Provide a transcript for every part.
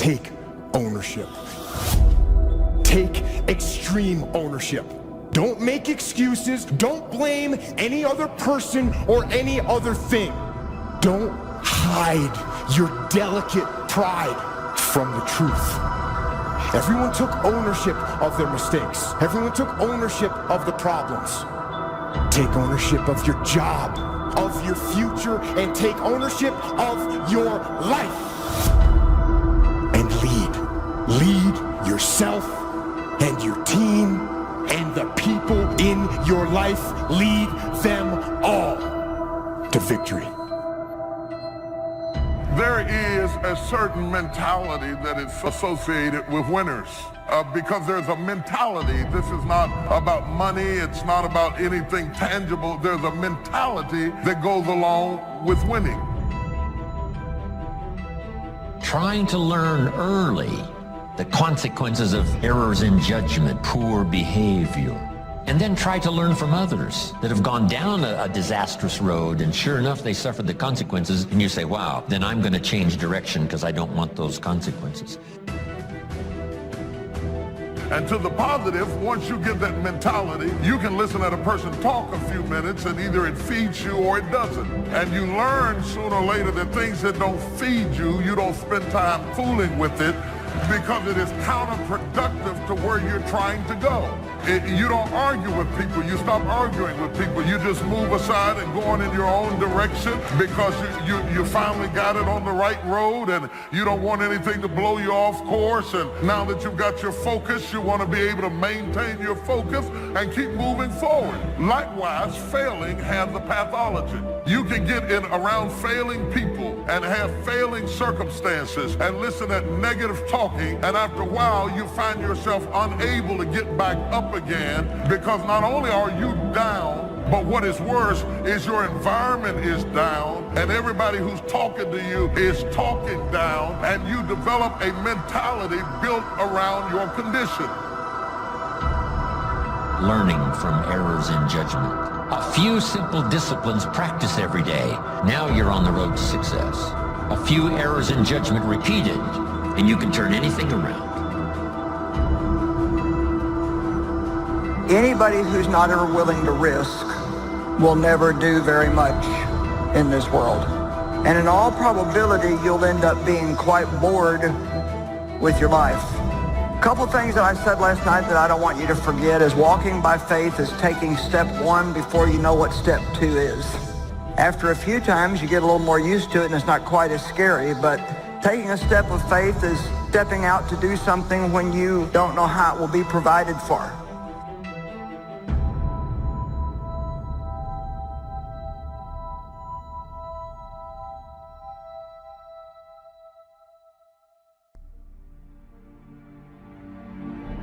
take ownership. Take extreme ownership. Don't make excuses. Don't blame any other person or any other thing. Don't hide your delicate pride from the truth. Everyone took ownership of their mistakes. Everyone took ownership of the problems. Take ownership of your job, of your future, and take ownership of your life. And lead. Lead yourself and your team and the people in your life. Lead them all to victory. There is a certain mentality that is associated with winners because there's a mentality. This is not about money. It's not about anything tangible. There's a mentality that goes along with winning. Trying to learn early the consequences of errors in judgment, poor behavior, and then try to learn from others that have gone down a disastrous road, and sure enough, they suffered the consequences, and you say, wow, then I'm going to change direction because I don't want those consequences. And to the positive, once you get that mentality, you can listen at a person talk a few minutes and either it feeds you or it doesn't. And you learn sooner or later that things that don't feed you, you don't spend time fooling with it because it is counterproductive to where you're trying to go. You don't argue with people. You stop arguing with people. You just move aside and go on in your own direction because you finally got it on the right road and you don't want anything to blow you off course. And now that you've got your focus, you want to be able to maintain your focus and keep moving forward. Likewise, failing has a pathology. You can get in around failing people and have failing circumstances and listen at negative talking, and after a while you find yourself unable to get back up again because not only are you down, but what is worse is your environment is down and everybody who's talking to you is talking down, and you develop a mentality built around your condition. Learning from errors in judgment. A few simple disciplines practiced every day. Now you're on the road to success. A few errors in judgment repeated, and you can turn anything around. Anybody who's not ever willing to risk will never do very much in this world. And in all probability, you'll end up being quite bored with your life. A couple things that I said last night that I don't want you to forget is walking by faith is taking step one before you know what step two is. After a few times, you get a little more used to it and it's not quite as scary, but taking a step of faith is stepping out to do something when you don't know how it will be provided for.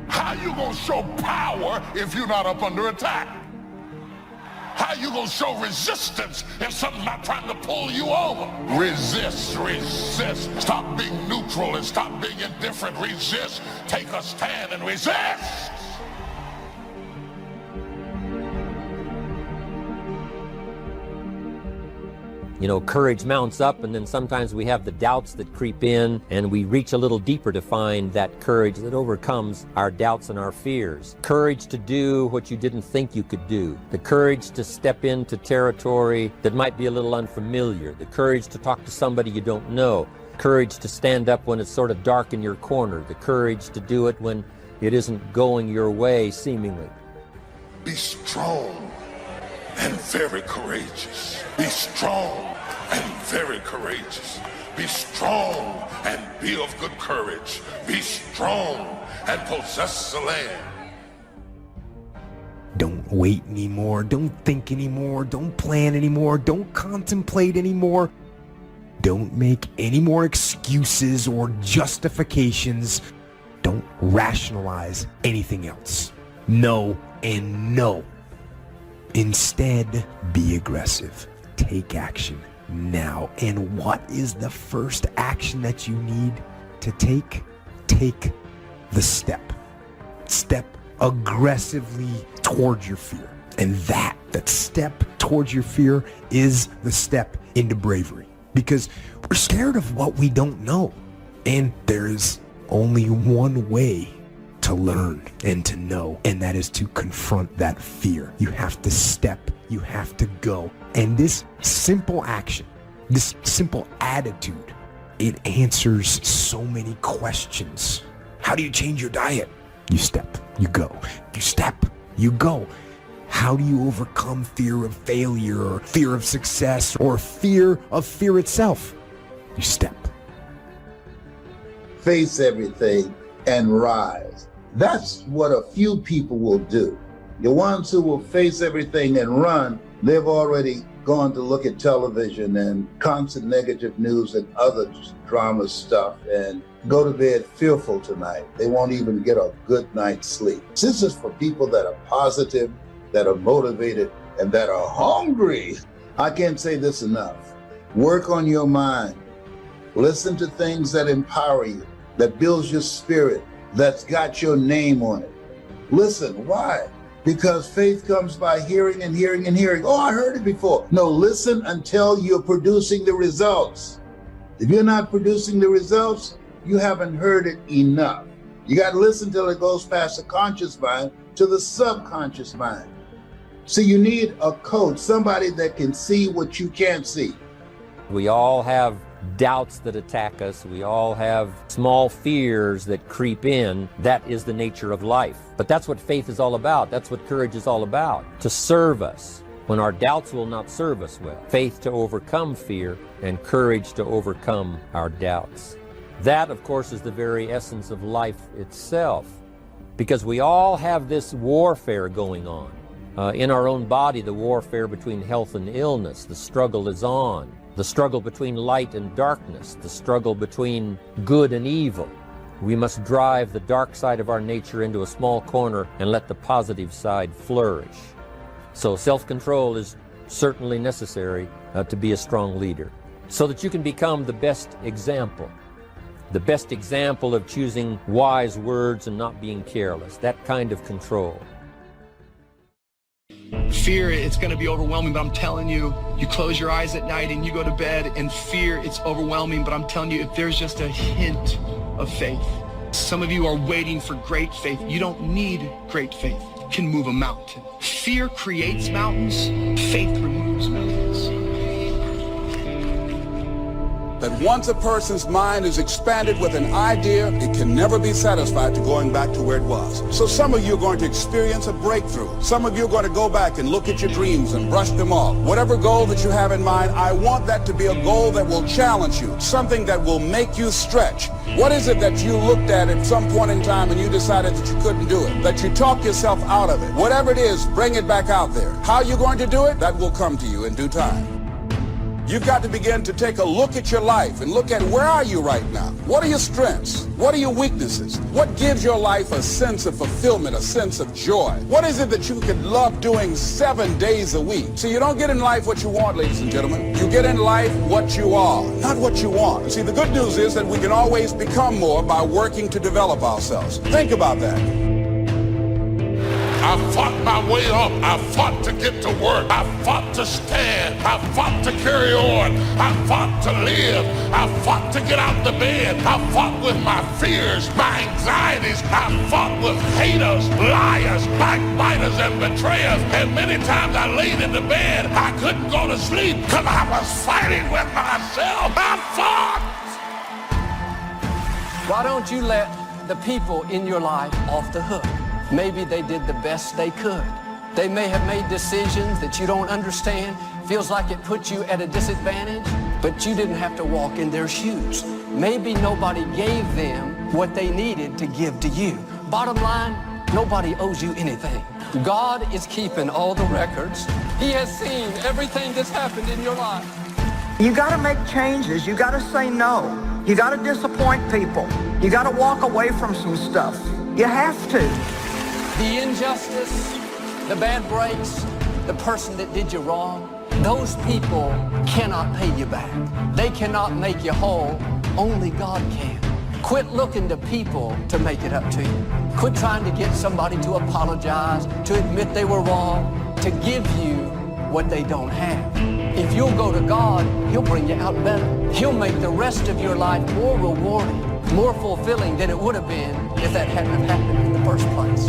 How you gonna show power if you're not up under attack? How you gonna show resistance if something's not trying to pull you over? Resist, resist. Stop being neutral and stop being indifferent. Resist. Take a stand and resist. You know, courage mounts up, and then sometimes we have the doubts that creep in, and we reach a little deeper to find that courage that overcomes our doubts and our fears. Courage to do what you didn't think you could do. The courage to step into territory that might be a little unfamiliar. The courage to talk to somebody you don't know. Courage to stand up when it's sort of dark in your corner. The courage to do it when it isn't going your way, seemingly. Be strong and very courageous. Be strong and very courageous. Be strong and be of good courage. Be strong and possess the land. Don't wait anymore. Don't think anymore. Don't plan anymore. Don't contemplate anymore. Don't make any more excuses or justifications. Don't rationalize anything else. No and no. Instead, be aggressive. Take action now. And what is the first action that you need to take? Take the step. Step aggressively towards your fear. And that step towards your fear is the step into bravery. Because we're scared of what we don't know. And there is only one way to learn and to know, and that is to confront that fear. You have to step, you have to go. And this simple action, this simple attitude, it answers so many questions. How do you change your diet? You step, you go. You step, you go. How do you overcome fear of failure or fear of success or fear of fear itself? You step. Face everything and rise. That's what a few people will do. The ones who will face everything and run, they've already gone to look at television and constant negative news and other drama stuff and go to bed fearful tonight. They won't even get a good night's sleep. This is for people that are positive, that are motivated, and that are hungry. I can't say this enough. Work on your mind. Listen to things that empower you, that builds your spirit, that's got your name on it. Listen, why? Because faith comes by hearing and hearing and hearing. Oh, I heard it before. No, listen until you're producing the results. If you're not producing the results, you haven't heard it enough. You got to listen till it goes past the conscious mind to the subconscious mind. So you need a coach, somebody that can see what you can't see. We all have doubts that attack us. We all have small fears that creep in. That is the nature of life. But that's what faith is all about. That's what courage is all about, to serve us when our doubts will not serve us well. Faith to overcome fear and courage to overcome our doubts. That, of course, is the very essence of life itself, because we all have this warfare going on. In our own body, the warfare between health and illness, the struggle is on. The struggle between light and darkness, the struggle between good and evil. We must drive the dark side of our nature into a small corner and let the positive side flourish. So self-control is certainly necessary to be a strong leader, so that you can become the best example of choosing wise words and not being careless, that kind of control. Fear, it's going to be overwhelming, but I'm telling you, you close your eyes at night and you go to bed, and fear, it's overwhelming, but I'm telling you, if there's just a hint of faith. Some of you are waiting for great faith. You don't need great faith. You can move a mountain. Fear creates mountains. Faith removes mountains. That once a person's mind is expanded with an idea, it can never be satisfied to going back to where it was. So some of you are going to experience a breakthrough. Some of you are going to go back and look at your dreams and brush them off. Whatever goal that you have in mind, I want that to be a goal that will challenge you, something that will make you stretch. What is it that you looked at some point in time and you decided that you couldn't do it, that you talked yourself out of it? Whatever it is, bring it back out there. How you're going to do it, that will come to you in due time. You've got to begin to take a look at your life and look at where are you right now? What are your strengths? What are your weaknesses? What gives your life a sense of fulfillment, a sense of joy? What is it that you could love doing 7 days a week? See, you don't get in life what you want, ladies and gentlemen. You get in life what you are, not what you want. See, the good news is that we can always become more by working to develop ourselves. Think about that. I fought my way up. I fought to get to work. I fought to stand. I fought to carry on. I fought to live. I fought to get out the bed. I fought with my fears, my anxieties. I fought with haters, liars, backbiters, and betrayers. And many times I laid in the bed. I couldn't go to sleep because I was fighting with myself. I fought. Why don't you let the people in your life off the hook? Maybe they did the best they could. They may have made decisions that you don't understand. Feels like it put you at a disadvantage, but you didn't have to walk in their shoes. Maybe nobody gave them what they needed to give to you. Bottom line, nobody owes you anything. God is keeping all the records. He has seen everything that's happened in your life. You got to make changes. You got to say no. You got to disappoint people. You got to walk away from some stuff. You have to. The injustice, the bad breaks, the person that did you wrong, those people cannot pay you back. They cannot make you whole. Only God can. Quit looking to people to make it up to you. Quit trying to get somebody to apologize, to admit they were wrong, to give you what they don't have. If you'll go to God, He'll bring you out better. He'll make the rest of your life more rewarding. more fulfilling than it would have been if that hadn't happened in the first place.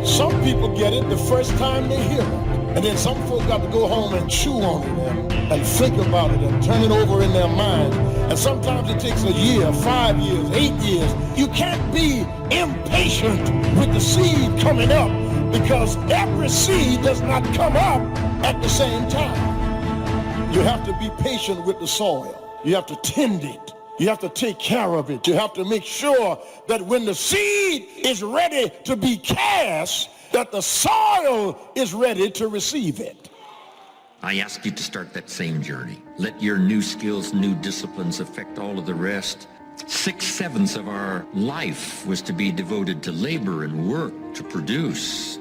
Some people get it the first time they hear it. And then some folks got to go home and chew on it and think about it and turn it over in their mind. And sometimes it takes a year, 5 years, 8 years. You can't be impatient with the seed coming up because every seed does not come up at the same time. You have to be patient with the soil. You have to tend it. You have to take care of it. You have to make sure that when the seed is ready to be cast, that the soil is ready to receive it. I ask you to start that same journey. Let your new skills, new disciplines affect all of the rest. 6/7 of our life was to be devoted to labor and work, to produce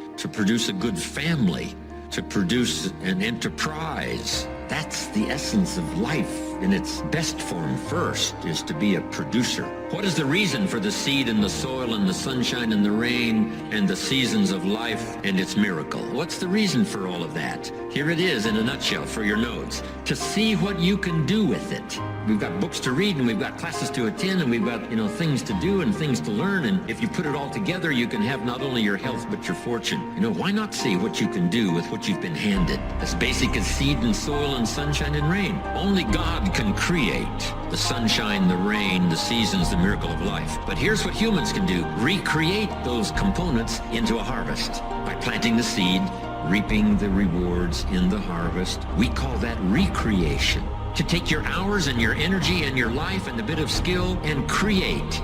a good family, to produce an enterprise. That's the essence of life in its best form first, is to be a producer. What is the reason for the seed and the soil and the sunshine and the rain and the seasons of life and its miracle? What's the reason for all of that? Here it is in a nutshell for your notes. To see what you can do with it. We've got books to read and we've got classes to attend and we've got, things to do and things to learn. And if you put it all together, you can have not only your health, but your fortune. Why not see what you can do with what you've been handed? As basic as seed and soil and sunshine and rain. Only God can create the sunshine, the rain, the seasons, the miracle of life. But here's what humans can do. Recreate those components into a harvest by planting the seed, reaping the rewards in the harvest. We call that recreation. To take your hours and your energy and your life and a bit of skill and create,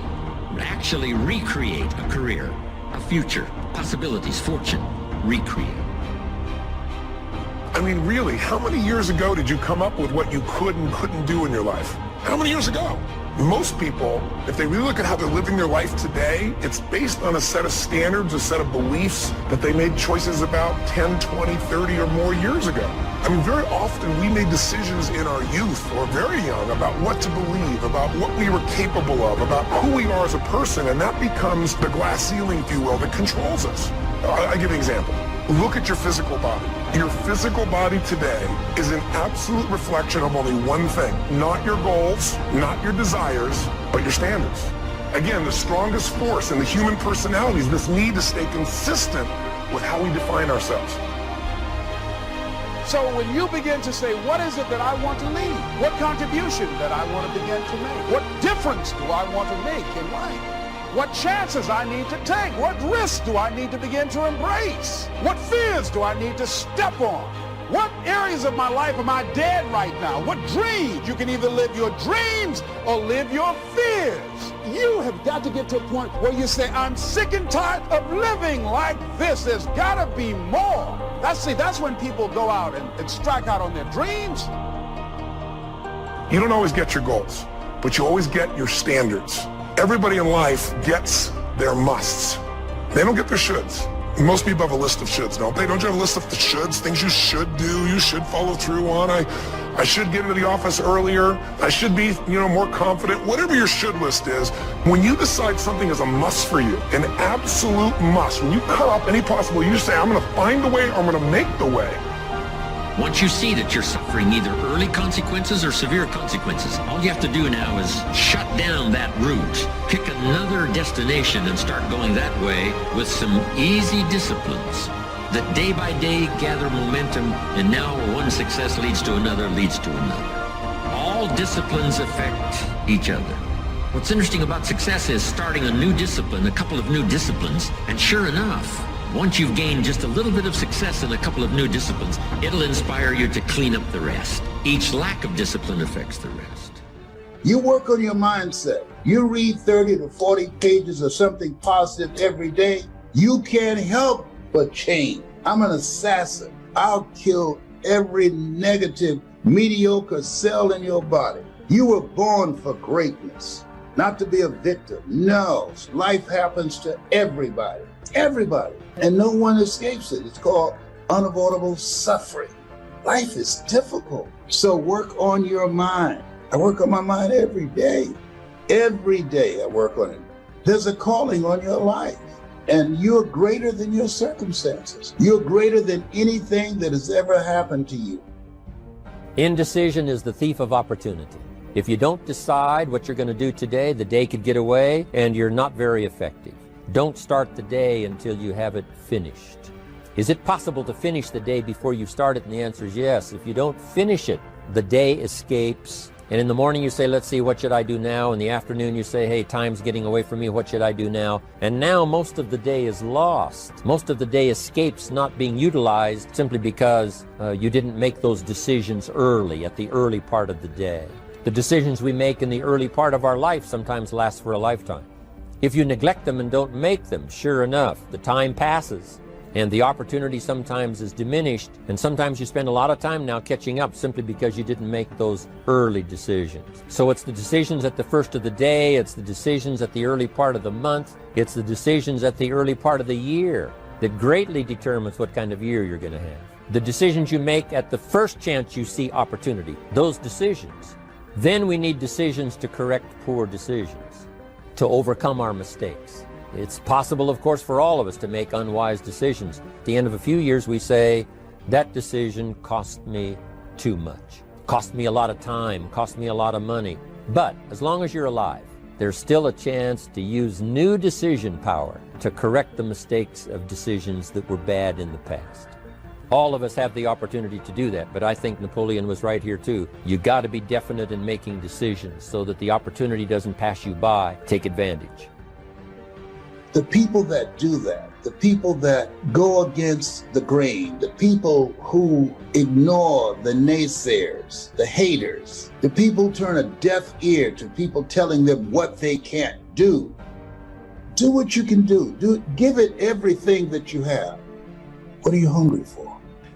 actually recreate a career, a future, possibilities, fortune, recreate. I mean, really, how many years ago did you come up with what you could and couldn't do in your life? How many years ago? Most people, if they really look at how they're living their life today, it's based on a set of standards, a set of beliefs that they made choices about 10, 20, 30 or more years ago. I mean, very often we made decisions in our youth or very young about what to believe, about what we were capable of, about who we are as a person, and that becomes the glass ceiling, if you will, that controls us. I'll give you an example. Look at your physical body. Your physical body today is an absolute reflection of only one thing. Not your goals, not your desires, but your standards. Again, the strongest force in the human personality is this need to stay consistent with how we define ourselves. So when you begin to say, what is it that I want to leave? What contribution that I want to begin to make? What difference do I want to make in life? What chances I need to take? What risks do I need to begin to embrace? What fears do I need to step on? What areas of my life am I dead right now? What dreams? You can either live your dreams or live your fears. You have got to get to a point where you say, I'm sick and tired of living like this. There's got to be more. That's when people go out and strike out on their dreams. You don't always get your goals, but you always get your standards. Everybody in life gets their musts. They don't get their shoulds. Most people have a list of shoulds, don't they? Don't you have a list of the shoulds, things you should do, you should follow through on? I should get into the office earlier. I should be, more confident. Whatever your should list is, when you decide something is a must for you, an absolute must, when you cut off any possible, you say, I'm going to find the way or I'm going to make the way. Once you see that you're suffering either early consequences or severe consequences, all you have to do now is shut down that route, pick another destination and start going that way with some easy disciplines that day by day gather momentum, and now one success leads to another, leads to another. All disciplines affect each other. What's interesting about success is starting a new discipline, a couple of new disciplines, and sure enough, once you've gained just a little bit of success in a couple of new disciplines, it'll inspire you to clean up the rest. Each lack of discipline affects the rest. You work on your mindset. You read 30 to 40 pages of something positive every day. You can't help but change. I'm an assassin. I'll kill every negative, mediocre cell in your body. You were born for greatness, not to be a victim. No, life happens to everybody. Everybody. And no one escapes it. It's called unavoidable suffering. Life is difficult. So work on your mind. I work on my mind every day. Every day I work on it. There's a calling on your life. And you're greater than your circumstances. You're greater than anything that has ever happened to you. Indecision is the thief of opportunity. If you don't decide what you're going to do today, the day could get away and you're not very effective. Don't start the day until you have it finished. Is it possible to finish the day before you start it? And the answer is yes. If you don't finish it, the day escapes. And in the morning you say, let's see, what should I do now? In the afternoon you say, hey, time's getting away from me, what should I do now? And now most of the day is lost. Most of the day escapes not being utilized simply because you didn't make those decisions early, at the early part of the day. The decisions we make in the early part of our life sometimes last for a lifetime. If you neglect them and don't make them, sure enough, the time passes and the opportunity sometimes is diminished, and sometimes you spend a lot of time now catching up simply because you didn't make those early decisions. So it's the decisions at the first of the day, it's the decisions at the early part of the month, it's the decisions at the early part of the year that greatly determines what kind of year you're going to have. The decisions you make at the first chance you see opportunity, those decisions. Then we need decisions to correct poor decisions, to overcome our mistakes. It's possible, of course, for all of us to make unwise decisions. At the end of a few years, we say, that decision cost me too much, cost me a lot of time, cost me a lot of money. But as long as you're alive, there's still a chance to use new decision power to correct the mistakes of decisions that were bad in the past. All of us have the opportunity to do that, but I think Napoleon was right here too. You got to be definite in making decisions so that the opportunity doesn't pass you by. Take advantage. The people that do that, the people that go against the grain, the people who ignore the naysayers, the haters, the people who turn a deaf ear to people telling them what they can't do. Do what you can do. Give it everything that you have. What are you hungry for?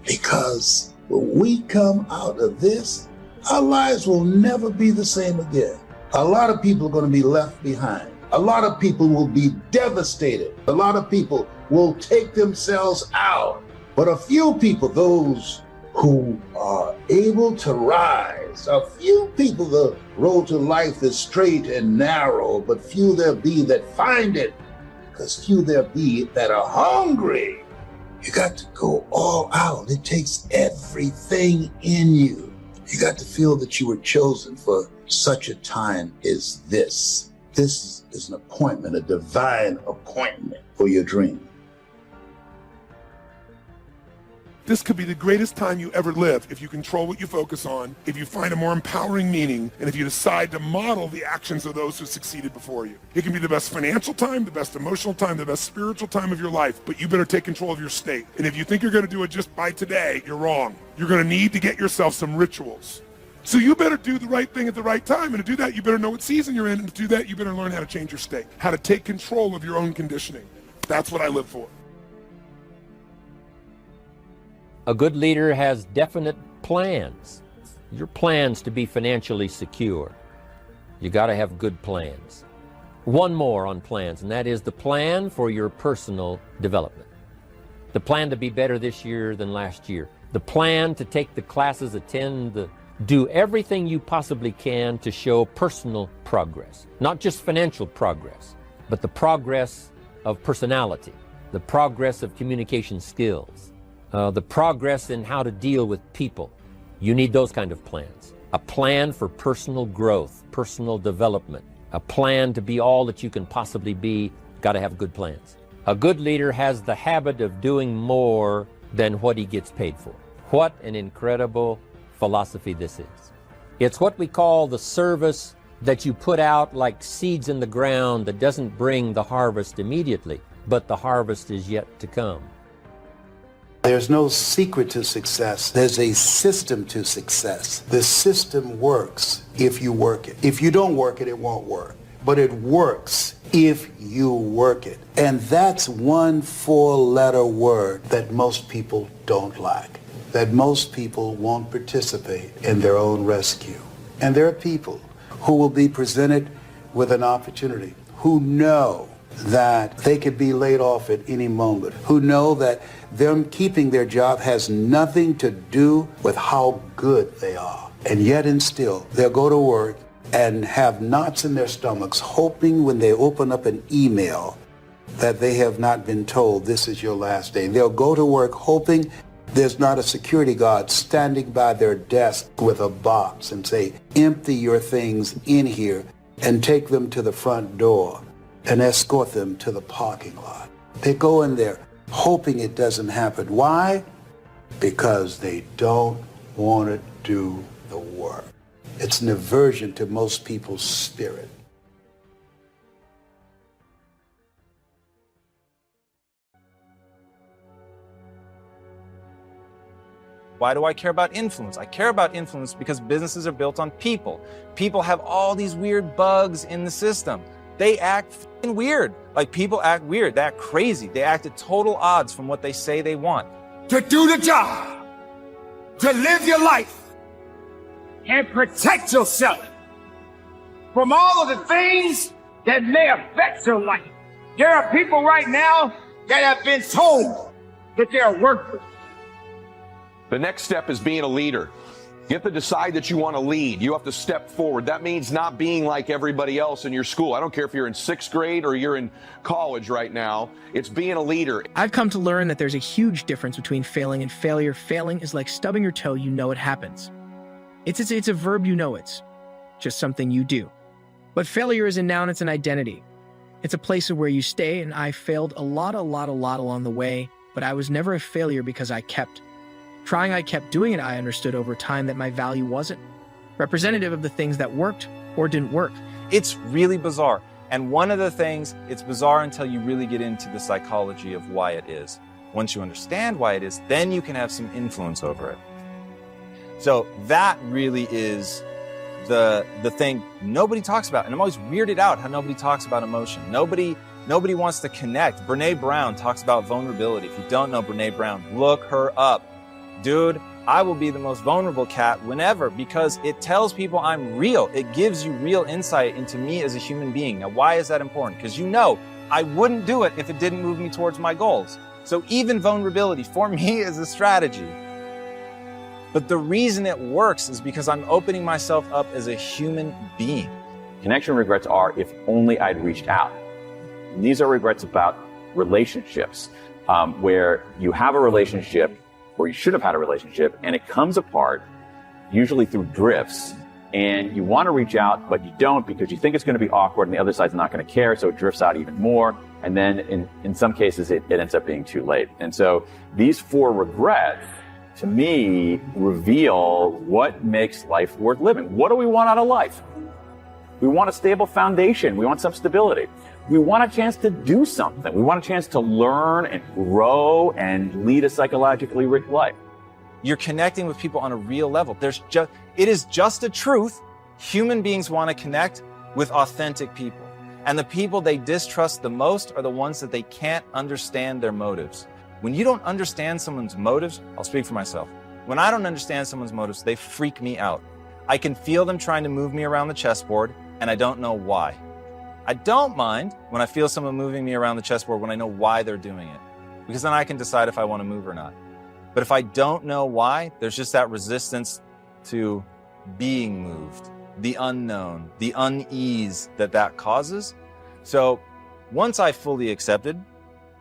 Because when we come out of this, our lives will never be the same again. A lot of people are going to be left behind. A lot of people will be devastated. A lot of people will take themselves out. But a few people, those who are able to rise, a few people, the road to life is straight and narrow, but few there be that find it, because few there be that are hungry. You got to go all out. It takes everything in you. You got to feel that you were chosen for such a time as this. This is an appointment, a divine appointment for your dream. This could be the greatest time you ever live if you control what you focus on, if you find a more empowering meaning, and if you decide to model the actions of those who succeeded before you. It can be the best financial time, the best emotional time, the best spiritual time of your life, but you better take control of your state. And if you think you're going to do it just by today, you're wrong. You're going to need to get yourself some rituals. So you better do the right thing at the right time, and to do that, you better know what season you're in, and to do that, you better learn how to change your state, how to take control of your own conditioning. That's what I live for. A good leader has definite plans. Your plans to be financially secure. You got to have good plans. One more on plans, and that is the plan for your personal development. The plan to be better this year than last year. The plan to take the classes, do everything you possibly can to show personal progress. Not just financial progress, but the progress of personality, the progress of communication skills, the progress in how to deal with people. You need those kind of plans. A plan for personal growth, personal development, a plan to be all that you can possibly be. Got to have good plans. A good leader has the habit of doing more than what he gets paid for. What an incredible philosophy this is. It's what we call the service that you put out like seeds in the ground that doesn't bring the harvest immediately, but the harvest is yet to come. There's no secret to success. There's a system to success. The system works if you work it. If you don't work it, it won't work. But it works if you work it. And that's one four-letter word that most people don't like, that most people won't participate in their own rescue. And there are people who will be presented with an opportunity, who know that they could be laid off at any moment, who know that them keeping their job has nothing to do with how good they are. And yet and still, they'll go to work and have knots in their stomachs, hoping when they open up an email that they have not been told this is your last day. They'll go to work hoping There's not a security guard standing by their desk with a box and say, empty your things in here and take them to the front door and escort them to the parking lot. They go in there hoping it doesn't happen. Why? Because they don't want to do the work. It's an aversion to most people's spirit. Why do I care about influence? I care about influence because businesses are built on people. People have all these weird bugs in the system. They act f***ing weird. Like, people act weird. They act crazy. They act at total odds from what they say they want. To do the job, to live your life, and protect yourself from all of the things that may affect your life. There are people right now that have been told that they're worthless. The next step is being a leader. You have to decide that you want to lead. You have to step forward. That means not being like everybody else in your school. I don't care if you're in 6th grade or you're in college right now. It's being a leader. I've come to learn that there's a huge difference between failing and failure. Failing is like stubbing your toe, you know it happens. It's a verb, you know it's just something you do. But failure is a noun, it's an identity. It's a place of where you stay, and I failed a lot along the way, but I was never a failure because I kept trying, I kept doing it. I understood over time that my value wasn't representative of the things that worked or didn't work. It's really bizarre. And one of the things, it's bizarre until you really get into the psychology of why it is. Once you understand why it is, then you can have some influence over it. So that really is the thing nobody talks about. And I'm always weirded out how nobody talks about emotion. Nobody wants to connect. Brene Brown talks about vulnerability. If you don't know Brene Brown, look her up. Dude, I will be the most vulnerable cat whenever, because it tells people I'm real. It gives you real insight into me as a human being. Now, why is that important? Because you know I wouldn't do it if it didn't move me towards my goals. So even vulnerability for me is a strategy. But the reason it works is because I'm opening myself up as a human being. Connection regrets are, if only I'd reached out. And these are regrets about relationships, where you have a relationship, or you should have had a relationship, and it comes apart, usually through drifts, and you want to reach out, but you don't because you think it's going to be awkward and the other side's not going to care, so it drifts out even more, and then in some cases it ends up being too late. And so these 4 regrets, to me, reveal what makes life worth living. What do we want out of life? We want a stable foundation. We want some stability. We want a chance to do something. We want a chance to learn and grow and lead a psychologically rich life. You're connecting with people on a real level. It is just a truth. Human beings want to connect with authentic people. And the people they distrust the most are the ones that they can't understand their motives. When you don't understand someone's motives, I'll speak for myself. When I don't understand someone's motives, they freak me out. I can feel them trying to move me around the chessboard, and I don't know why. I don't mind when I feel someone moving me around the chessboard when I know why they're doing it, because then I can decide if I want to move or not. But if I don't know why, there's just that resistance to being moved, the unknown, the unease that causes. So once I fully accepted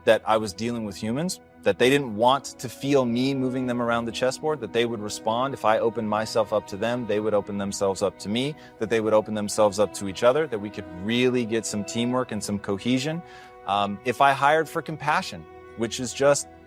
that I was dealing with humans, that they didn't want to feel me moving them around the chessboard, that they would respond. If I opened myself up to them, they would open themselves up to me, that they would open themselves up to each other, that we could really get some teamwork and some cohesion. If I hired for compassion, which is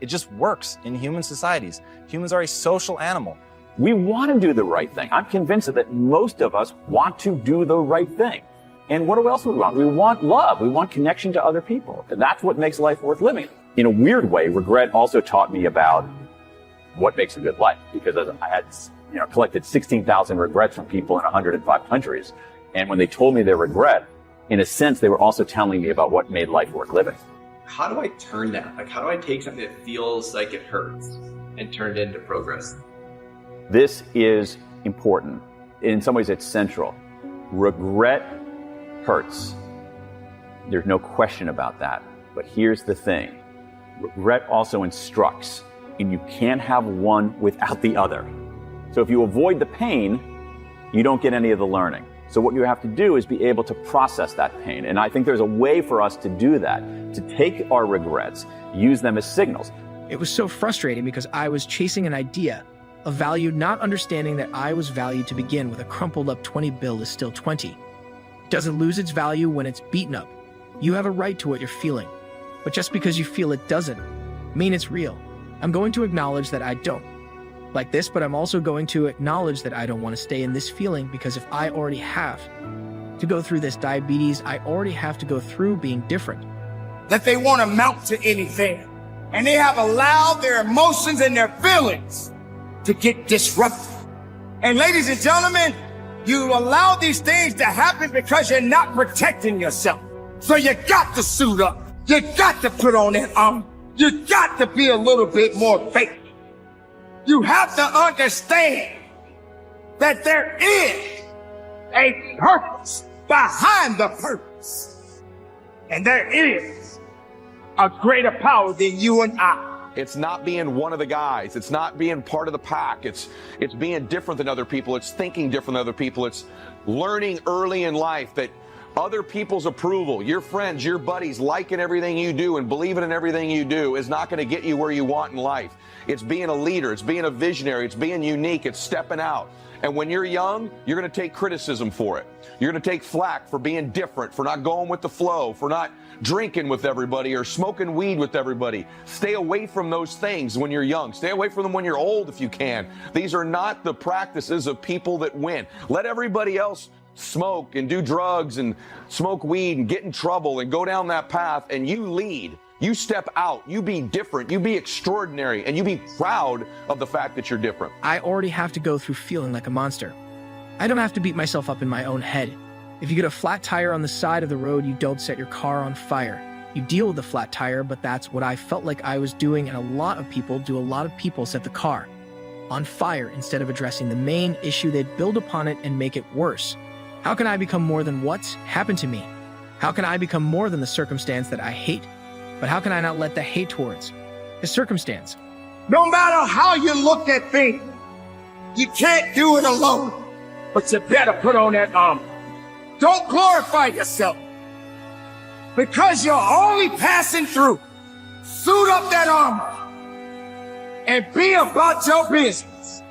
it just works in human societies. Humans are a social animal. We want to do the right thing. I'm convinced that most of us want to do the right thing. And what else do we want? We want love. We want connection to other people. And that's what makes life worth living. In a weird way, regret also taught me about what makes a good life, because I had collected 16,000 regrets from people in 105 countries. And when they told me their regret, in a sense, they were also telling me about what made life worth living. How do I turn that? Like, how do I take something that feels like it hurts and turn it into progress? This is important. In some ways, it's central. Regret hurts. There's no question about that. But here's the thing. Regret also instructs, and you can't have one without the other. So if you avoid the pain, you don't get any of the learning. So what you have to do is be able to process that pain. And I think there's a way for us to do that, to take our regrets, use them as signals. It was so frustrating because I was chasing an idea, a value, not understanding that I was valued to begin with. A crumpled up 20 bill is still 20. It doesn't lose its value when it's beaten up. You have a right to what you're feeling, but just because you feel it doesn't mean it's real. I'm going to acknowledge that I don't like this, but I'm also going to acknowledge that I don't want to stay in this feeling, because if I already have to go through this diabetes, I already have to go through being different. That they want to mount to anything, and they have allowed their emotions and their feelings to get disrupted. And ladies and gentlemen, you allow these things to happen because you're not protecting yourself. So you got to suit up. You got to put on that armor. You got to be a little bit more faithful. You have to understand that there is a purpose behind the purpose. And there is a greater power than you and I. It's not being one of the guys. It's not being part of the pack. It's being different than other people. It's thinking different than other people. It's learning early in life that other people's approval, your friends, your buddies liking everything you do and believing in everything you do is not going to get you where you want in life. It's being a leader. It's being a visionary. It's being unique. It's stepping out. And when you're young, you're going to take criticism for it. You're going to take flack for being different, for not going with the flow, for not drinking with everybody or smoking weed with everybody. Stay away from those things when you're young. Stay away from them when you're old if you can. These are not the practices of people that win. Let everybody else smoke and do drugs and smoke weed and get in trouble and go down that path, and you lead. You step out, you be different, you be extraordinary, and you be proud of the fact that you're different. I already have to go through feeling like a monster. I don't have to beat myself up in my own head. If you get a flat tire on the side of the road, you don't set your car on fire. You deal with the flat tire, but that's what I felt like I was doing, and a lot of people set the car on fire instead of addressing the main issue. They'd build upon it and make it worse. How can I become more than what's happened to me? How can I become more than the circumstance that I hate? But how can I not let the hate towards the circumstance? No matter how you look at things, you can't do it alone. But you better put on that armor. Don't glorify yourself, because you're only passing through. Suit up that armor and be about your business,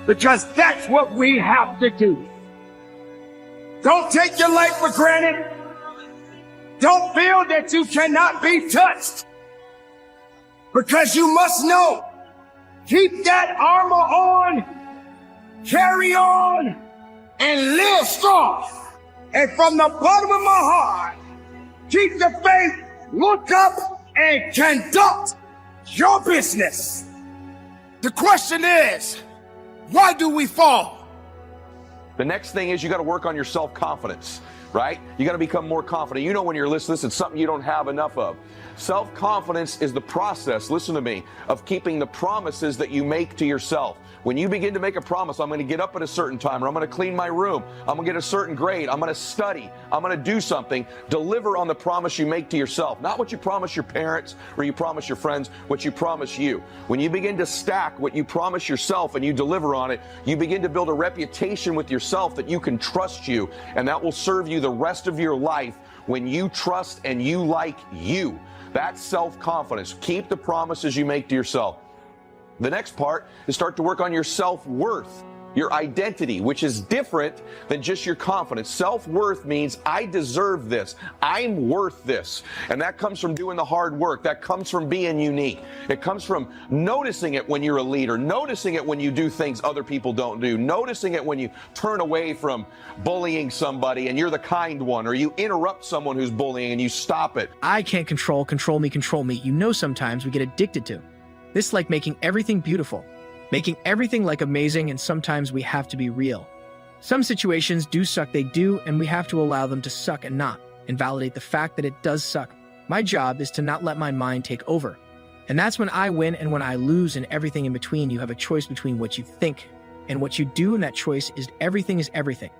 because that's what we have to do. Don't take your life for granted. Don't feel that you cannot be touched, because you must know, keep that armor on, carry on, and live strong. And from the bottom of my heart, keep the faith, look up, and conduct your business. The question is, why do we fall? The next thing is you got to work on your self-confidence, right? You got to become more confident. You know, when you're listening, it's something you don't have enough of. Self-confidence is the process, listen to me, of keeping the promises that you make to yourself. When you begin to make a promise, I'm going to get up at a certain time, or I'm going to clean my room, I'm going to get a certain grade, I'm going to study, I'm going to do something, deliver on the promise you make to yourself. Not what you promise your parents or you promise your friends, what you promise you. When you begin to stack what you promise yourself and you deliver on it, you begin to build a reputation with yourself that you can trust you, and that will serve you the rest of your life when you trust and you like you. That's self-confidence. Keep the promises you make to yourself. The next part is start to work on your self-worth, your identity, which is different than just your confidence. Self-worth means I deserve this. I'm worth this. And that comes from doing the hard work. That comes from being unique. It comes from noticing it when you're a leader, noticing it when you do things other people don't do, noticing it when you turn away from bullying somebody and you're the kind one, or you interrupt someone who's bullying and you stop it. I can't control me. You know, sometimes we get addicted to this, like making everything beautiful, making everything like amazing, and sometimes we have to be real. Some situations do suck, they do, and we have to allow them to suck and not invalidate the fact that it does suck. My job is to not let my mind take over. And that's when I win and when I lose, and everything in between. You have a choice between what you think and what you do, and that choice is everything is everything.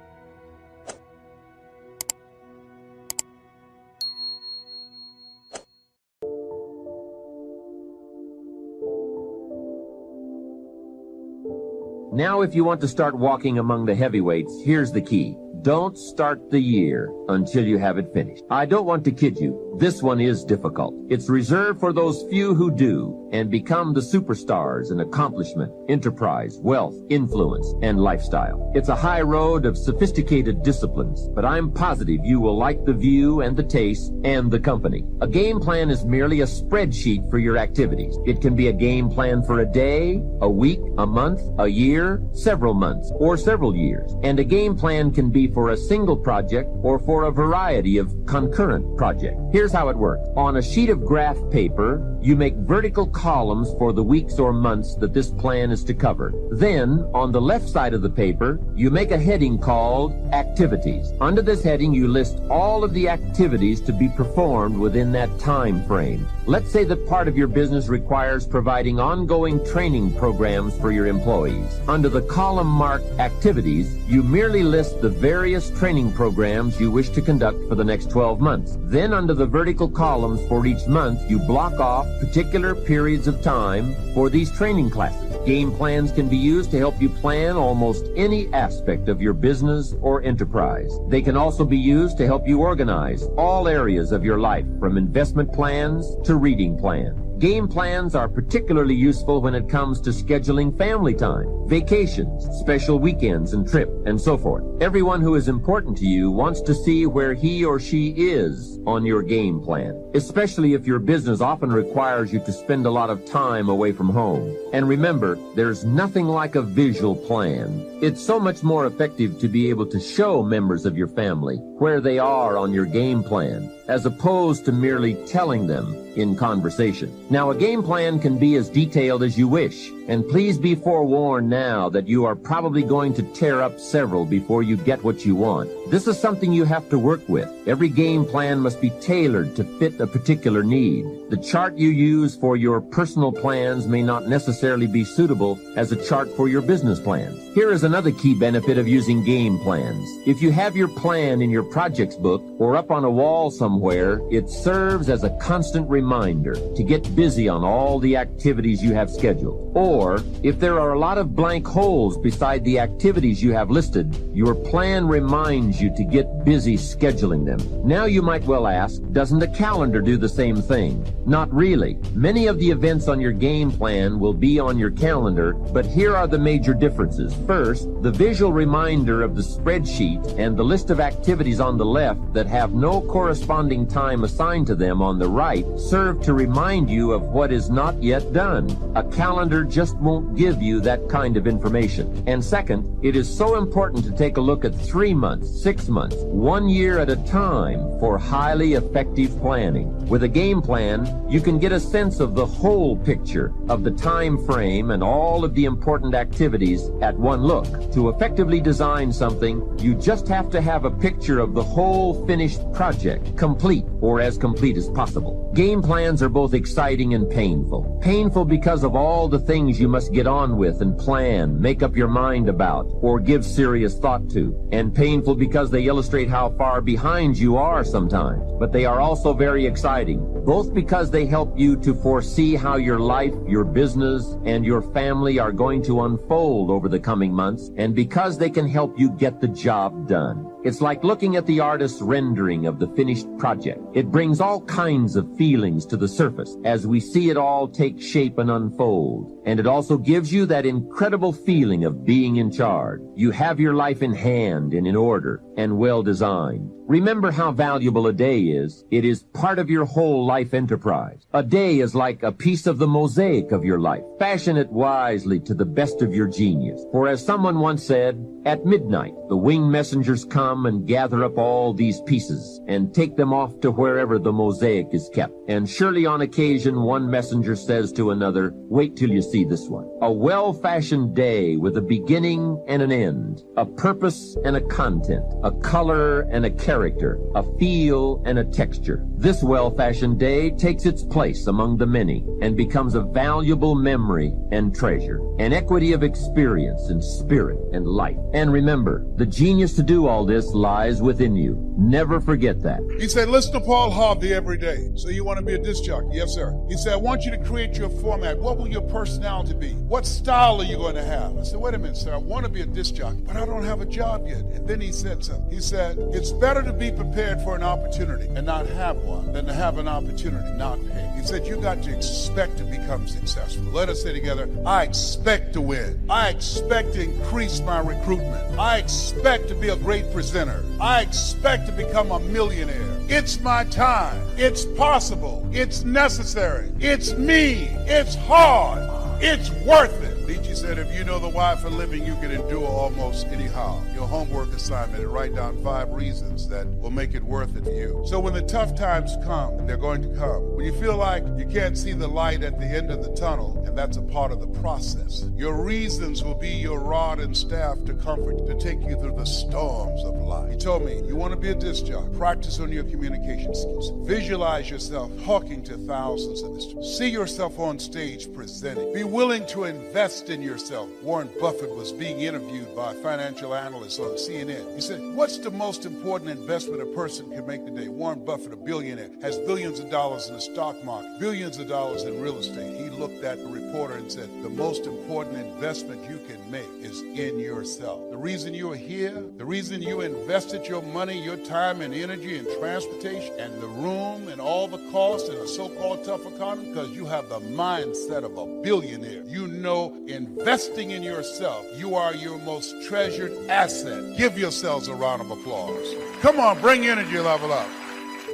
Now, if you want to start walking among the heavyweights, here's the key. Don't start the year until you have it finished. I don't want to kid you. This one is difficult. It's reserved for those few who do and become the superstars in accomplishment, enterprise, wealth, influence, and lifestyle. It's a high road of sophisticated disciplines, but I'm positive you will like the view and the taste and the company. A game plan is merely a spreadsheet for your activities. It can be a game plan for a day, a week, a month, a year, several months, or several years. And a game plan can be for a single project or for a variety of concurrent projects. Here's how it works. On a sheet of graph paper, you make vertical columns for the weeks or months that this plan is to cover. Then, on the left side of the paper, you make a heading called Activities. Under this heading, you list all of the activities to be performed within that time frame. Let's say that part of your business requires providing ongoing training programs for your employees. Under the column marked Activities, you merely list the various training programs you wish to conduct for the next 12 months. Then under the vertical columns for each month, you block off particular periods of time for these training classes. Game plans can be used to help you plan almost any aspect of your business or enterprise. They can also be used to help you organize all areas of your life, from investment plans to reading plans. Game plans are particularly useful when it comes to scheduling family time, vacations, special weekends and trips, and so forth. Everyone who is important to you wants to see where he or she is on your game plan, especially if your business often requires you to spend a lot of time away from home. And remember, there's nothing like a visual plan. It's so much more effective to be able to show members of your family where they are on your game plan, as opposed to merely telling them in conversation. Now, a game plan can be as detailed as you wish, and please be forewarned now that you are probably going to tear up several before you get what you want. This is something you have to work with. Every game plan must be tailored to fit a particular need. The chart you use for your personal plans may not necessarily be suitable as a chart for your business plans. Here is another key benefit of using game plans. If you have your plan in your projects book or up on a wall somewhere, it serves as a constant reminder to get busy on all the activities you have scheduled. Or, if there are a lot of blank holes beside the activities you have listed, your plan reminds you to get busy scheduling them. Now you might well ask, doesn't a calendar do the same thing? Not really. Many of the events on your game plan will be on your calendar, but here are the major differences. First, the visual reminder of the spreadsheet and the list of activities on the left that have no corresponding time assigned to them on the right serve to remind you of what is not yet done. A calendar just won't give you that kind of information. And second, it is so important to take a look at 3 months, 6 months, 1 year at a time for highly effective planning. With a game plan, you can get a sense of the whole picture of the time frame and all of the important activities at one look. To effectively design something, you just have to have a picture of the whole finished project, complete or as complete as possible. Game plans are both exciting and painful. Painful because of all the things you must get on with and plan, make up your mind about, or give serious thought to. And painful because they illustrate how far behind you are sometimes. But they are also very exciting, both because they help you to foresee how your life, your business, and your family are going to unfold over the coming months, and because they can help you get the job done. It's like looking at the artist's rendering of the finished project. It brings all kinds of feelings to the surface as we see it all take shape and unfold. And it also gives you that incredible feeling of being in charge. You have your life in hand and in order and well designed. Remember how valuable a day is. It is part of your whole life enterprise. A day is like a piece of the mosaic of your life. Fashion it wisely to the best of your genius. For as someone once said, at midnight, the winged messengers come and gather up all these pieces and take them off to wherever the mosaic is kept. And surely on occasion one messenger says to another, wait till you see this one. A well-fashioned day with a beginning and an end, a purpose and a content, a color and a character, a feel and a texture. This well-fashioned day takes its place among the many and becomes a valuable memory and treasure, an equity of experience and spirit and life. And remember, the genius to do all this lies within you. Never forget that. He said, listen to Paul Harvey every day. So you want to be a disc jockey? Yes, sir. He said, I want you to create your format. What will your personality be? What style are you going to have? I said, wait a minute, sir. I want to be a disc jockey, but I don't have a job yet. And then he said something. He said, it's better to be prepared for an opportunity and not have one than to have an opportunity not have. He said, you got to expect to become successful. Let us say together, I expect to win. I expect to increase my recruitment. I expect to be a great presenter. I expect to become a millionaire. It's my time. It's possible. It's necessary. It's me. It's hard. It's worth it. Nietzsche said, if you know the why for living, you can endure almost anyhow. Your homework assignment is write down 5 reasons that will make it worth it for you. So when the tough times come, and they're going to come, when you feel like you can't see the light at the end of the tunnel, and that's a part of the process, your reasons will be your rod and staff to comfort, to take you through the storms of life. He told me, you want to be a disc jockey, practice on your communication skills. Visualize yourself talking to thousands of this. See yourself on stage presenting. Be willing to invest in yourself. Warren Buffett was being interviewed by a financial analyst on CNN. He said, what's the most important investment a person can make today? Warren Buffett, a billionaire, has billions of dollars in the stock market, billions of dollars in real estate. He looked at the reporter and said, the most important investment you can make is in yourself. The reason you're here, the reason you invested your money, your time and energy in transportation and the room and all the costs in a so-called tough economy, because you have the mindset of a billionaire. You know, investing in yourself, you are your most treasured asset. Give yourselves a round of applause. Come on, bring energy level up.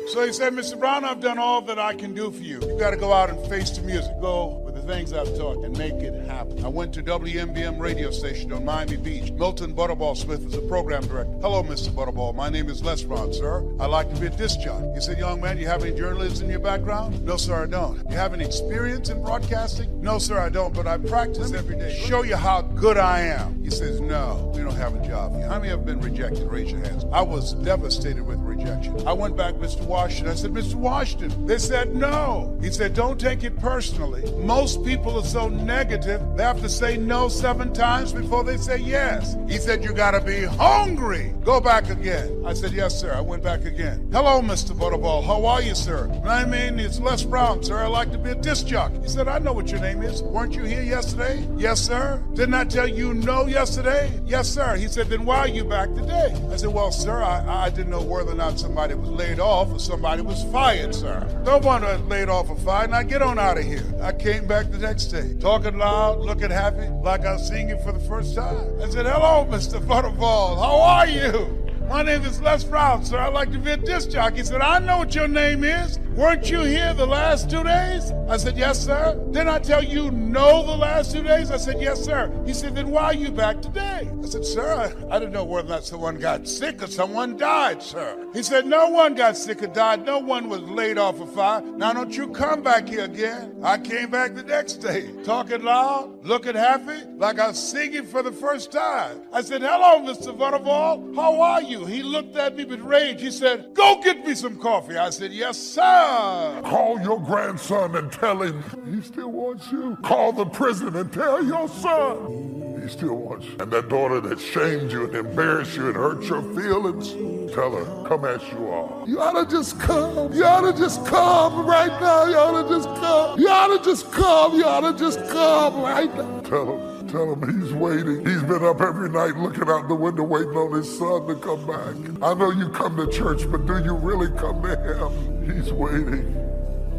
So he said, Mr. Brown, I've done all that I can do for you. You got to go out and face the music. Go with the things I've taught and make it happen. I went to WMBM radio station on Miami Beach. Milton Butterball Smith is the program director. Hello, Mr. Butterball. My name is Les Brown, sir. I like to be a disc jockey. He said, young man, you have any journalism in your background? No, sir, I don't. You have any experience in broadcasting? No, sir, I don't, but I practice every day. Show you how good I am. He says, no, we don't have a job here. How many have been rejected? Raise your hands. I was devastated with rejection. I went back, Mr. Washington. I said, Mr. Washington. They said, no. He said, don't take it personally. Most people are so negative, they have to say no 7 times before they say yes. He said, you gotta be hungry. Go back again. I said, yes, sir. I went back again. Hello, Mr. Butterball. How are you, sir? My name is Les Brown, sir. I like to be a disc jockey. He said, I know what your name is. Weren't you here yesterday? Yes, sir. Didn't I tell you no yesterday? Yes, sir. He said, then why are you back today? I said, well, sir, I didn't know whether or not somebody was laid off or somebody was fired, sir. No one was laid off or fired. Now get on out of here. I came back the next day, talking loud, looking happy, like I was seeing you for the first time. I said, hello, Mr. Butterball. How are you? My name is Les Brown, sir. I like to be a disc jockey. He said, I know what your name is. Weren't you here the last 2 days? I said, yes, sir. Didn't I tell you no the last 2 days? I said, yes, sir. He said, then why are you back today? I said, sir, I didn't know whether or not someone got sick or someone died, sir. He said, no one got sick or died. No one was laid off or fired. Now don't you come back here again. I came back the next day, talking loud, looking happy, like I was singing for the first time. I said, hello, Mr. Butterball. How are you? He looked at me with rage. He said, go get me some coffee. I said, yes, sir. Call your grandson and tell him he still wants you. Call the prison and tell your son he still wants you. And that daughter that shamed you and embarrassed you and hurt your feelings, tell her, come as you are. You ought to just come. You ought to just come right now. You ought to just come. You ought to just come. You ought to just come right now. Tell him he's waiting. He's been up every night looking out the window waiting on his son to come back. I know you come to church, but do you really come to him? He's waiting.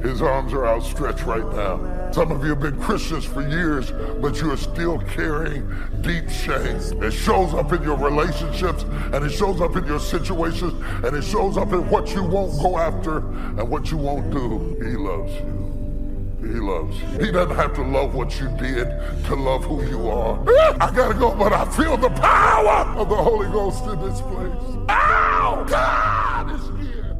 His arms are outstretched right now. Some of you have been Christians for years, but you are still carrying deep shame. It shows up in your relationships, and it shows up in your situations, and it shows up in what you won't go after and what you won't do. He loves you. He loves you. He doesn't have to love what you did to love who you are. I gotta go, but I feel the power of the Holy Ghost in this place. Ow! God is here.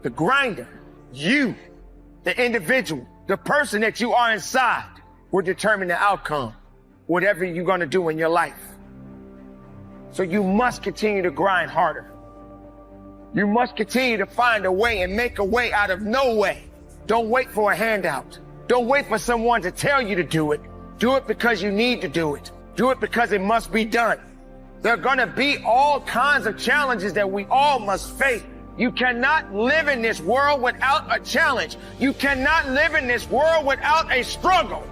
the grinder, you, the individual, the person that you are inside will determine the outcome, whatever you're going to do in your life. So you must continue to grind harder. You must continue to find a way and make a way out of no way. Don't wait for a handout. Don't wait for someone to tell you to do it. Do it because you need to do it. Do it because it must be done. There are going to be all kinds of challenges that we all must face. You cannot live in this world without a challenge. You cannot live in this world without a struggle.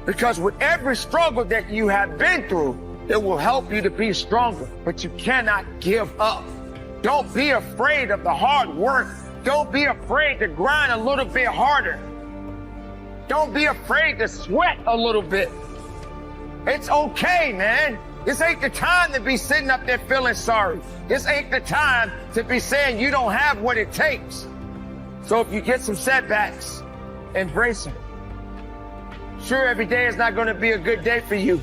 Because with every struggle that you have been through, it will help you to be stronger. But you cannot give up. Don't be afraid of the hard work. Don't be afraid to grind a little bit harder. Don't be afraid to sweat a little bit. It's okay, man. This ain't the time to be sitting up there feeling sorry. This ain't the time to be saying you don't have what it takes. So if you get some setbacks, embrace them. Sure, every day is not going to be a good day for you.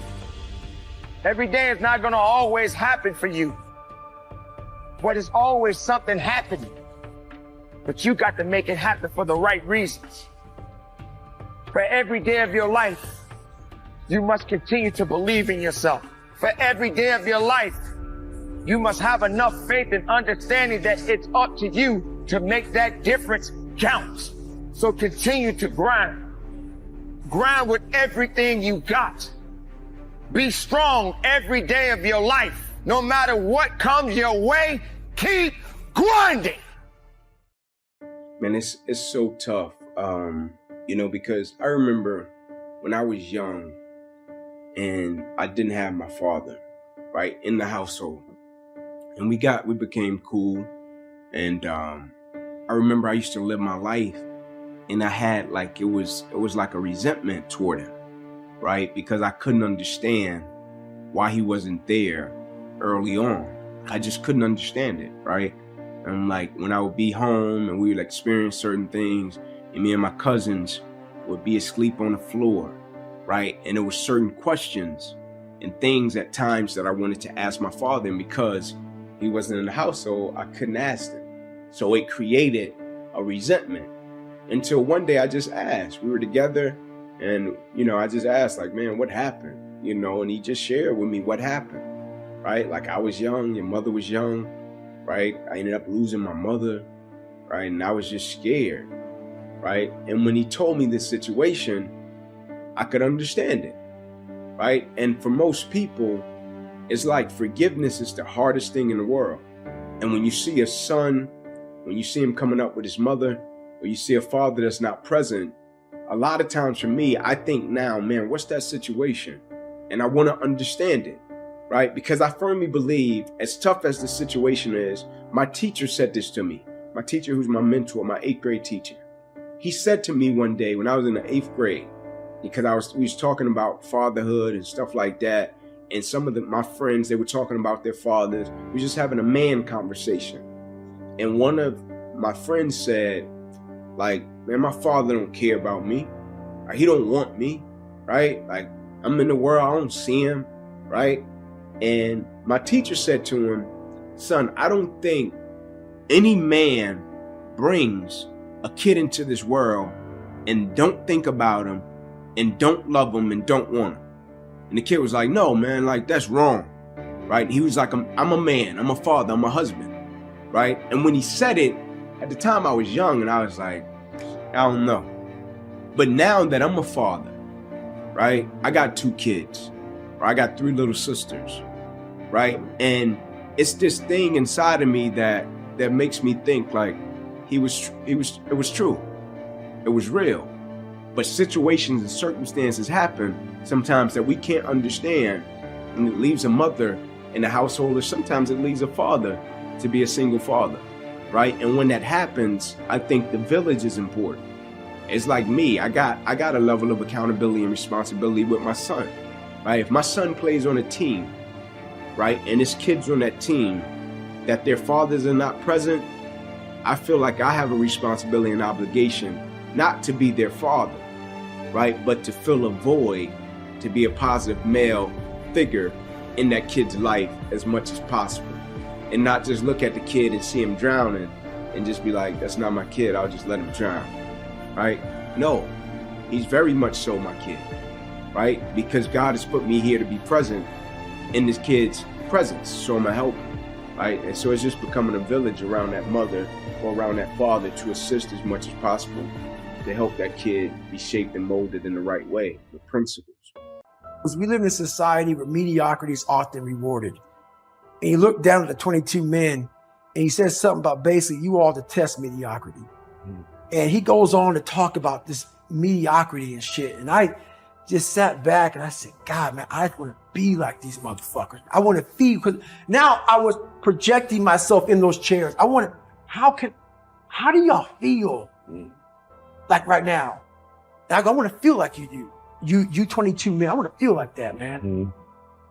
Every day is not going to always happen for you. But it's always something happening. But you got to make it happen for the right reasons. For every day of your life, you must continue to believe in yourself. For every day of your life, you must have enough faith and understanding that it's up to you to make that difference count. So continue to grind. Grind with everything you got. Be strong every day of your life. No matter what comes your way, keep grinding. Man, it's so tough, because I remember when I was young and I didn't have my father, right, in the household. And we became cool. And I remember I used to live my life and I had it was like a resentment toward him, right? Because I couldn't understand why he wasn't there early on. I just couldn't understand it, right? And when I would be home and we would experience certain things, and me and my cousins would be asleep on the floor, right? And there were certain questions and things at times that I wanted to ask my father, and because he wasn't in the household, I couldn't ask him. So it created a resentment until one day I just asked. We were together and, I just asked man, what happened? And he just shared with me what happened, right? I was young, your mother was young, right? I ended up losing my mother, right? And I was just scared, right? And when he told me this situation, I could understand it, right? And for most people, it's forgiveness is the hardest thing in the world. And when you see a son, when you see him coming up with his mother, or you see a father that's not present, a lot of times for me, I think now, man, what's that situation? And I want to understand it, right? Because I firmly believe, as tough as the situation is, my teacher said this to me. My teacher, who's my mentor, my 8th grade teacher. He said to me one day when I was in the 8th grade, because we was talking about fatherhood and stuff like that, and some of my friends, they were talking about their fathers. We were just having a man conversation. And one of my friends said, man, my father don't care about me. He don't want me, right? I'm in the world, I don't see him, right? And my teacher said to him, son, I don't think any man brings a kid into this world and don't think about him and don't love him and don't want him. And the kid was like, no, man, that's wrong, right? He was like, I'm a man, I'm a father, I'm a husband, right? And when he said it, at the time I was young and I was like, I don't know. But now that I'm a father, right? I got 2 kids, or I got 3 little sisters, right? And it's this thing inside of me that makes me think it was true. It was real. But situations and circumstances happen sometimes that we can't understand, and it leaves a mother in the household, or sometimes it leaves a father to be a single father, right? And when that happens, I think the village is important. It's like me, I got a level of accountability and responsibility with my son, right? If my son plays on a team, right, and his kids on that team, that their fathers are not present, I feel like I have a responsibility and obligation not to be their father, right, but to fill a void, to be a positive male figure in that kid's life as much as possible, and not just look at the kid and see him drowning, and just be like, that's not my kid, I'll just let him drown, right? No, he's very much so my kid, right? Because God has put me here to be present in this kid's presence, so I'm gonna help him, right? And so it's just becoming a village around that mother or around that father to assist as much as possible to help that kid be shaped and molded in the right way, with principles. Because we live in a society where mediocrity is often rewarded. And you look down at the 22 men and he says something about basically you all detest mediocrity. And he goes on to talk about this mediocrity and shit. And I just sat back and I said, God, man, I want to be like these motherfuckers. I want to feel, because now I was projecting myself in those chairs. I want to, how do y'all feel like right now? And I want to feel like you do. You 22 men, I want to feel like that, man.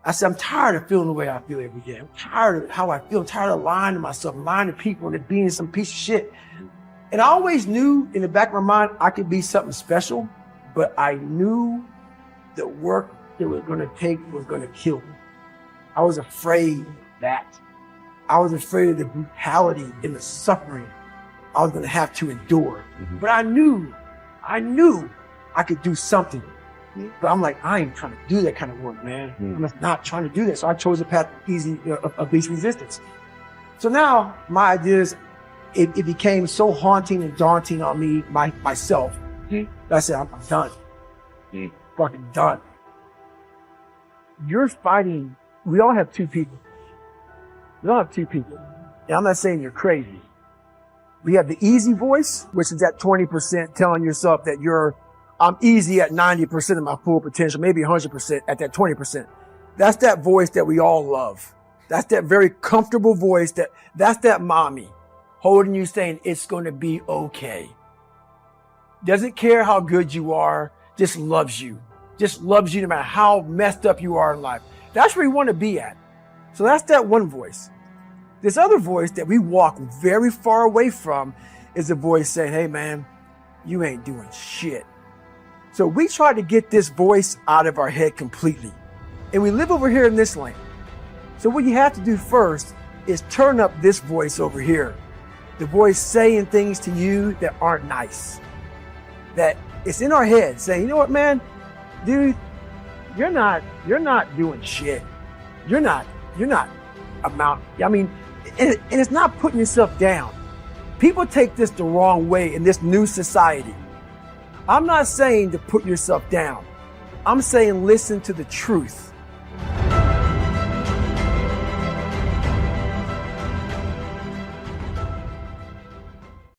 I said, I'm tired of feeling the way I feel every day. I'm tired of how I feel. I'm tired of lying to myself, lying to people, and it being some piece of shit. And I always knew in the back of my mind, I could be something special, but I knew the work that was going to take was going to kill me. I was afraid of that. I was afraid of the brutality and the suffering I was going to have to endure. But I knew I could do something. But I'm like, I ain't trying to do that kind of work, man. I'm not trying to do that. So I chose the path of least resistance. So now my idea is, it became so haunting and daunting on me, myself. I said, I'm done. Fucking done. You're fighting. We all have two people. We all have two people. And I'm not saying you're crazy. We have the easy voice, which is that 20% telling yourself that I'm easy at 90% of my full potential, maybe 100% at that 20%. That's that voice that we all love. That's that very comfortable voice that's that mommy holding you saying it's going to be okay. Doesn't care how good you are, just loves you. Just loves you no matter how messed up you are in life. That's where you want to be at. So that's that one voice. This other voice that we walk very far away from is a voice saying, hey man, you ain't doing shit. So we try to get this voice out of our head completely. And we live over here in this lane. So what you have to do first is turn up this voice over here. The voice saying things to you that aren't nice. That it's in our head saying, you know what, man, dude, you're not doing shit. You're not I mean, and it's not putting yourself down. People take this the wrong way in this new society. I'm not saying to put yourself down. I'm saying listen to the truth.